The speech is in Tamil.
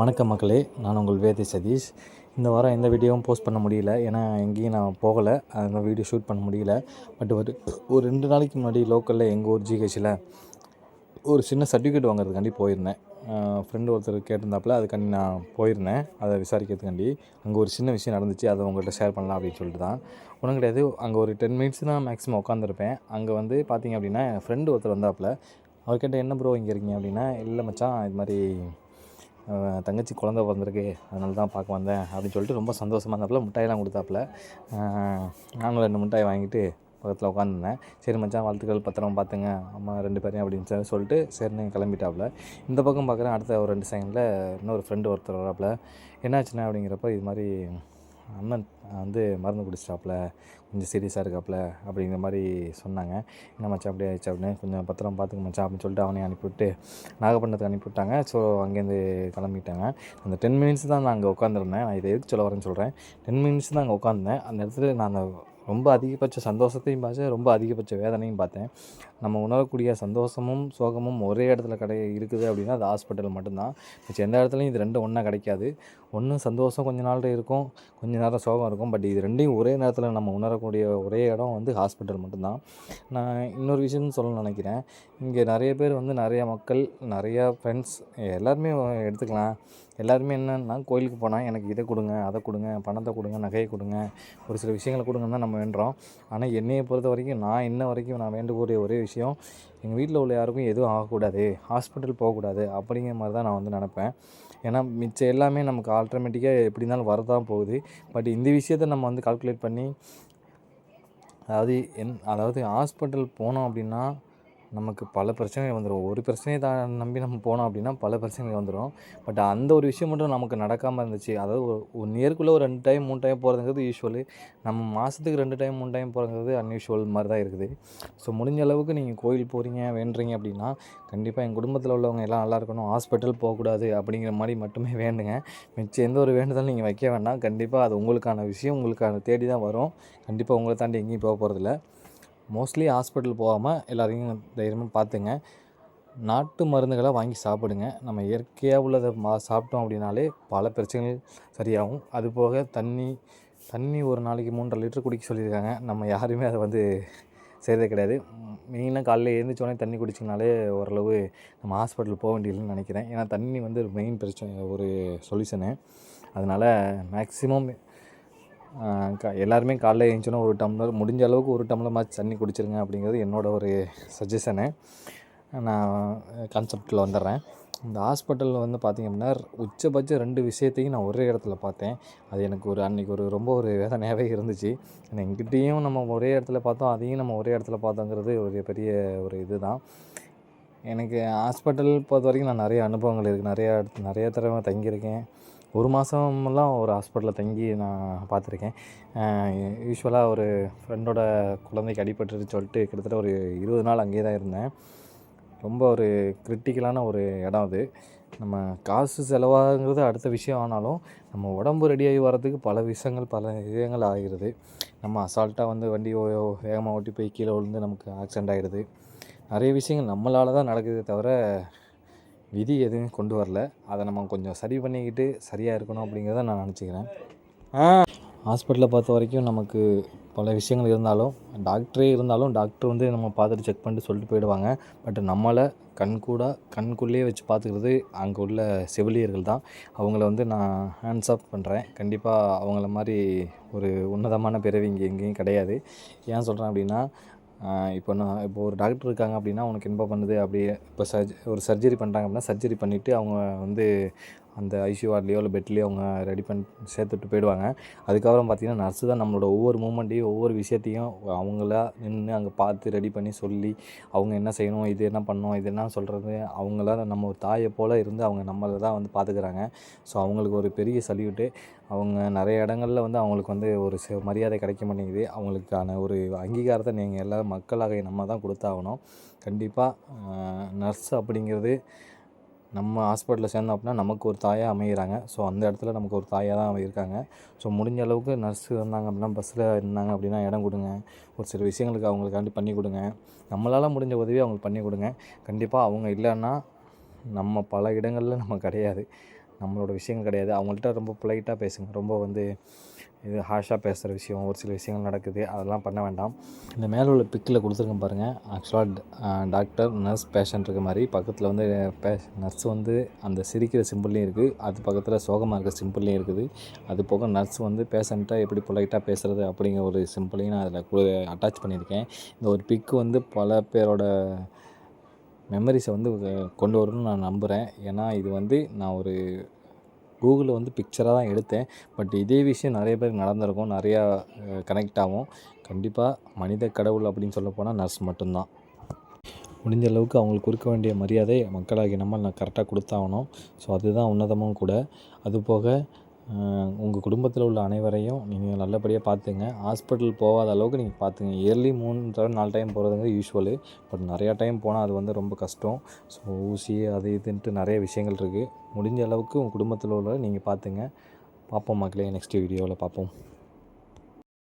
வணக்கம் மக்களே, நான் உங்கள் வேதி சதீஷ். இந்த வாரம் எந்த வீடியோவும் போஸ்ட் பண்ண முடியல. ஏன்னா எங்கேயும் நான் போகலை, அந்த வீடியோ ஷூட் பண்ண முடியல. பட் ஒரு 2 நாளைக்கு முன்னாடி லோக்கலில் எங்கள் ஊர் ஜிஹெச்சில் ஒரு சின்ன சர்டிஃபிகேட் வாங்குறதுக்காண்டி போயிருந்தேன். ஃப்ரெண்டு ஒருத்தர் கேட்டிருந்தாப்புல, அதுக்காண்டி நான் போயிருந்தேன் அதை விசாரிக்கிறதுக்காண்டி. அங்கே ஒரு சின்ன விஷயம் நடந்துச்சு, அதை உங்கள்கிட்ட ஷேர் பண்ணலாம் அப்படின்னு சொல்லிட்டு தான். ஒன்றும் கிடையாது, அங்கே ஒரு 10 மினிட்ஸ் தான் மேக்ஸிமம் உட்காந்துருப்பேன். அங்கே வந்து பார்த்திங்க அப்படின்னா என் ஃப்ரெண்டு ஒருத்தர் வந்தாப்புல. அவர் கேட்ட, என்ன ப்ரோ இங்கே இருக்கீங்க அப்படின்னா, இல்லை மச்சான், இது மாதிரி தங்கச்சி குழந்த பிறந்திருக்கு, அதனால தான் பார்க்க வந்தேன் அப்படின்னு சொல்லிட்டு ரொம்ப சந்தோஷமாக இருந்தாப்புல. மிட்டாயெல்லாம் கொடுத்தாப்புல. நானும் 2 மிட்டாய் வாங்கிட்டு பக்கத்தில் உட்காந்துருந்தேன். சரி மச்சான், வாழ்த்துக்கள், பத்திரமா பார்த்துங்க அம்மா 2 பேரையும் அப்படின்னு சொல்லிட்டு சரின்னு கிளம்பிட்டாப்புல. இந்த பக்கம் பார்க்குறேன், அடுத்த ஒரு 2 செகண்டில் இன்னொரு ஃப்ரெண்டு ஒருத்தர் வராப்புல. என்னாச்சுண்ணே அப்படிங்கிறப்ப, இது மாதிரி அண்ணன் வந்து மருந்து குடிச்சிட்டாப்புல, கொஞ்சம் சீரியஸாக இருக்காப்புல அப்படிங்கிற மாதிரி சொன்னாங்க. என்ன மச்சான் அப்படி ஆயிடுச்சு அப்படின்னு, கொஞ்சம் பத்திரம் பார்த்துக்க மச்சான் அப்படின்னு சொல்லிட்டு அவனையும் அனுப்பிவிட்டு நாகப்பட்டினத்துக்கு அனுப்பிவிட்டாங்க. ஸோ அங்கேருந்து கிளம்பிட்டாங்க. அந்த 10 மினிட்ஸ் தான் நான் அங்கே உட்காந்துருந்தேன். நான் இதை எதுக்கு சொல்ல வரேன்னு சொல்கிறேன். 10 மினிட்ஸ் தான் அங்கே உட்காந்தேன். அந்த இடத்துல நான் ரொம்ப அதிகபட்ச சந்தோஷத்தையும் பார்த்தேன், ரொம்ப அதிகபட்ச வேதனையும் பார்த்தேன். நம்ம உணரக்கூடிய சந்தோஷமும் சோகமும் ஒரே இடத்துல இருக்குது அப்படின்னா அது ஹாஸ்பிட்டல் மட்டும்தான். மிச்சம் எந்த இடத்துலையும் இது ரெண்டும் ஒன்றா கிடைக்காது. ஒன்று சந்தோஷம் கொஞ்ச நாள் இருக்கும், கொஞ்ச நேரம் சோகம் இருக்கும். பட் இது ரெண்டையும் ஒரே நேரத்தில் நம்ம உணரக்கூடிய ஒரே இடம் வந்து ஹாஸ்பிட்டல் மட்டும்தான். நான் இன்னொரு விஷயம்னு சொல்ல நினைக்கிறேன். இங்கே நிறைய பேர் வந்து நிறையா மக்கள், நிறையா ஃப்ரெண்ட்ஸ், எல்லாருமே எடுத்துக்கலாம். எல்லாருமே என்னென்னா, கோயிலுக்கு போனால் எனக்கு இதை கொடுங்க, அதை கொடுங்க, பணத்தை கொடுங்க, நகையை கொடுங்க, ஒரு சில விஷயங்களை கொடுங்கன்னு தான் நம்ம வேண்டுறோம். ஆனால் என்னையை பொறுத்த வரைக்கும், நான் வேண்டக்கூடிய ஒரே விஷயம், எங்கள் வீட்டில் உள்ள யாருக்கும் எதுவும் ஆகக்கூடாது, ஹாஸ்பிட்டல் போகக்கூடாது அப்படிங்கிற மாதிரி தான் நான் வந்து நினப்பேன். ஏன்னா மிச்சம் எல்லாமே நமக்கு ஆட்டோமேட்டிக்காக எப்படி இருந்தாலும் வரதான் போகுது. பட் இந்த விஷயத்தை நம்ம வந்து கால்குலேட் பண்ணி, அதாவது ஹாஸ்பிட்டல் போனோம் அப்படின்னா நமக்கு பல பிரச்சனைகள் வந்துடும். ஒரு பிரச்சனையை நம்பி நம்ம போனோம் அப்படின்னா பல பிரச்சனைகள் வந்துடும். பட் அந்த ஒரு விஷயம் மட்டும் நமக்கு நடக்காமல் இருந்துச்சு. அதாவது ஒரு இயருக்குள்ளே ஒரு 2 டைம் 3 டைம் போகிறதுங்கிறது யூஸ்வலு. நம்ம மாதத்துக்கு 2 டைம் 3 டைம் போகிறதுங்கிறது அன்யூஷுவல் மாதிரி தான் இருக்குது. ஸோ முடிஞ்ச அளவுக்கு நீங்கள் கோயில் போகிறீங்க, வேண்டுறீங்க அப்படின்னா கண்டிப்பாக எங்கள் குடும்பத்தில் உள்ளவங்க எல்லாம் நல்லா இருக்கணும், ஹாஸ்பிட்டல் போகக்கூடாது அப்படிங்கிற மாதிரி மட்டுமே வேண்டுங்க. மிச்சம் எந்த ஒரு வேண்டுதலும் நீங்கள் வைக்க வேண்டாம். கண்டிப்பாக அது உங்களுக்கான விஷயம், உங்களுக்கான தேடி தான் வரும். கண்டிப்பாக உங்களை தாண்டி எங்கேயும் போக போகிறதில்ல. மோஸ்ட்லி ஹாஸ்பிட்டல் போகாமல் எல்லோரையும் தைரியமாக பார்த்துங்க. நாட்டு மருந்துகளை வாங்கி சாப்பிடுங்க. நம்ம இயற்கையாக உள்ளதை சாப்பிட்டோம் அப்படின்னாலே பல பிரச்சனைகள் சரியாகும். அதுபோக தண்ணி ஒரு நாளைக்கு 3.5 லிட்டர் குடிக்க சொல்லியிருக்காங்க. நம்ம யாருமே அதை வந்து செய்கிறதே கிடையாது. மெயினாக காலையில் எழுந்திரிச்சோடனே தண்ணி குடிச்சிங்கனாலே ஓரளவு நம்ம ஹாஸ்பிட்டல் போக வேண்டியதுன்னு நினைக்கிறேன். ஏன்னா தண்ணி வந்து மெயின் பிரச்சனை, ஒரு சொல்யூஷனு. அதனால் மேக்ஸிமம் எல்லாருமே காலைல எழுந்திரிச்சோன்னா ஒரு டம்ளர், முடிஞ்ச அளவுக்கு ஒரு டம்ளர் தண்ணி குடிச்சிருங்க அப்படிங்கிறது என்னோடய ஒரு சஜஷனு. நான் கான்செப்டில் வந்துடுறேன். இந்த ஹாஸ்பிட்டலில் வந்து பார்த்திங்க அப்படின்னா உச்சபட்ச 2 விஷயத்தையும் நான் ஒரே இடத்துல பார்த்தேன். அது எனக்கு அன்றைக்கி ரொம்ப வேதனையாகவே இருந்துச்சு. ஏன்னா எங்கிட்டையும் நம்ம ஒரே இடத்துல பார்த்தோம், அதையும் நம்ம ஒரே இடத்துல பார்த்தோங்கிறது ஒரு பெரிய ஒரு இது தான். எனக்கு ஹாஸ்பிட்டல் பொறுத்த வரைக்கும் நான் நிறைய அனுபவங்கள் இருக்குது. நிறையா தடவை தங்கியிருக்கேன். 1 மாதமெல்லாம் ஒரு ஹாஸ்பிட்டலில் தங்கி நான் பார்த்துருக்கேன். யூஸ்வலாக ஒரு ஃப்ரெண்டோட குழந்தைக்கு அடிபட்டுருன்னு சொல்லிட்டு கிட்டத்தட்ட ஒரு 20 நாள் அங்கேயே தான் இருந்தேன். ரொம்ப ஒரு கிரிட்டிக்கலான ஒரு இடம் அது. நம்ம காசு செலவாகுங்கிறது அடுத்த விஷயம், ஆனாலும் நம்ம உடம்பு ரெடியாகி வர்றதுக்கு பல விஷயங்கள் ஆகிடுது. நம்ம அசால்ட்டாக வந்து வண்டி வேகமாக ஓட்டி போய் கீழே விழுந்து நமக்கு ஆக்சிடெண்ட் ஆகிடுது. நிறைய விஷயங்கள் நம்மளால் தான் நடக்குதே தவிர விதி எதுவும் கொண்டு வரல. அதை நம்ம கொஞ்சம் சரி பண்ணிக்கிட்டு சரியாக இருக்கணும் அப்படிங்கிறத நான் நினச்சிக்கிறேன். ஹாஸ்பிட்டலை பொறுத்த வரைக்கும் நமக்கு பல விஷயங்கள் இருந்தாலும், டாக்டர் வந்து நம்ம பார்த்துட்டு செக் பண்ணிட்டு சொல்லிட்டு போயிடுவாங்க. பட் நம்மளை கண்குள்ளேயே வச்சு பார்த்துக்கிறது அங்கே உள்ள செவிலியர்கள் தான். அவங்கள வந்து நான் ஹேண்ட்ஸ் ஆஃப் பண்ணுறேன். கண்டிப்பாக அவங்கள மாதிரி ஒரு உன்னதமான பிறவி இங்கே எங்கேயும் கிடையாது. ஏன் சொல்கிறேன் அப்படின்னா, இப்போ ஒரு டாக்டர் இருக்காங்க அப்படின்னா, உனக்கு என்ன பண்ணுது அப்படி, இப்போ ஒரு சர்ஜரி பண்ணுறாங்க அப்படின்னா, சர்ஜரி பண்ணிவிட்டு அவங்க வந்து அந்த ஐசியூ வார்ட்லேயோ இல்லை பெட்லேயோ அவங்க ரெடி பண்ணி சேர்த்துட்டு போயிடுவாங்க. அதுக்கப்புறம் பார்த்திங்கன்னா நர்ஸு தான் நம்மளோட ஒவ்வொரு மூமெண்ட்டையும் ஒவ்வொரு விஷயத்தையும் அவங்களா நின்று அங்கே பார்த்து ரெடி பண்ணி சொல்லி, அவங்க என்ன செய்யணும், இது என்ன பண்ணணும், இது என்ன சொல்கிறது, அவங்களாம் நம்ம ஒரு தாயை போல் இருந்து அவங்க நம்மளை தான் வந்து பார்த்துக்கிறாங்க. ஸோ அவங்களுக்கு ஒரு பெரிய சல்யூட்டு. அவங்க நிறைய இடங்களில் வந்து அவங்களுக்கு வந்து ஒரு மரியாதை கிடைக்க மாட்டேங்குது. அவங்களுக்கான ஒரு அங்கீகாரத்தை நீங்கள் எல்லோரும் மக்களாக நம்ம தான் கொடுத்தாகணும். கண்டிப்பாக நர்ஸ் அப்படிங்கிறது நம்ம ஹாஸ்பிட்டலில் சேர்ந்தோம் அப்படின்னா நமக்கு ஒரு தாயாக அமைகிறாங்க. ஸோ அந்த இடத்துல நமக்கு ஒரு தாயாக தான் இருக்காங்க. ஸோ முடிஞ்ச அளவுக்கு நர்ஸு வந்தாங்க அப்படின்னா, பஸ்ஸில் இருந்தாங்க அப்படின்னா இடம் கொடுங்க. ஒரு சில விஷயங்களுக்கு அவங்களுக்காண்டி பண்ணி கொடுங்க. நம்மளால் முடிஞ்ச உதவி அவங்களுக்கு பண்ணி கொடுங்க. கண்டிப்பாக அவங்க இல்லைன்னா நம்ம பல இடங்களில் நம்ம கிடையாது. நம்மளோட விஷயங்கள் கிடையாது. அவங்கள்ட்ட ரொம்ப பொலைட்டாக பேசுங்க. ரொம்ப வந்து இது ஹார்ஷாக பேசுகிற விஷயம், ஒரு சில விஷயங்கள் நடக்குது, அதெல்லாம் பண்ண வேண்டாம். இந்த மேலே உள்ள பிக்கில் கொடுத்துருக்கேன் பாருங்கள். ஆக்சுவலாக டாக்டர், நர்ஸ், பேஷண்ட் இருக்க மாதிரி பக்கத்தில் வந்து நர்ஸ் வந்து அந்த சிரிக்கிற சிம்பிள்லேயும் இருக்குது, அது பக்கத்தில் சோகமாக இருக்க சிம்பிள்லேயும் இருக்குது. அது போக நர்ஸ் வந்து பேஷண்ட்டை எப்படி பொலைட்டாக பேசுகிறது அப்படிங்கிற ஒரு சிம்பிளையும் நான் அதில் அட்டாச் பண்ணியிருக்கேன். இந்த ஒரு பிக்கு வந்து பல பேரோட மெமரிஸை வந்து கொண்டு வரும்னு நான் நம்புகிறேன். ஏன்னா இது வந்து நான் ஒரு கூகுளில் வந்து பிக்சராக தான் எடுத்தேன். பட் இதே விஷயம் நிறைய பேருக்கு நடந்திருக்கும், நிறையா கனெக்ட் ஆகும். கண்டிப்பாக மனித கடவுள் அப்படின்னு சொல்லப்போனால் நர்ஸ் மட்டும்தான். முடிஞ்ச அளவுக்கு அவங்களுக்கு கொடுக்க வேண்டிய மரியாதை மக்களாகிய நம்ம கரெக்டாக கொடுத்தாகணும். ஸோ அதுதான் உன்னதமும் கூட. அதுபோக உங்கள் குடும்பத்தில் உள்ள அனைவரையும் நீங்கள் நல்லபடியாக பார்த்துங்க. ஹாஸ்பிட்டல் போகாத அளவுக்கு நீங்கள் பார்த்துங்க. இயர்லி 3 தடவை 4 டைம் போகிறதுங்க யூஸ்வலு. பட் நிறையா டைம் போனால் அது வந்து ரொம்ப கஷ்டம். ஸோ ஊசி அது இதுன்ட்டு நிறைய விஷயங்கள் இருக்குது. முடிஞ்ச அளவுக்கு உங்கள் குடும்பத்தில் உள்ள நீங்கள் பார்த்துங்க. பார்ப்போம் மக்களே, நெக்ஸ்ட் வீடியோவில் பார்ப்போம்.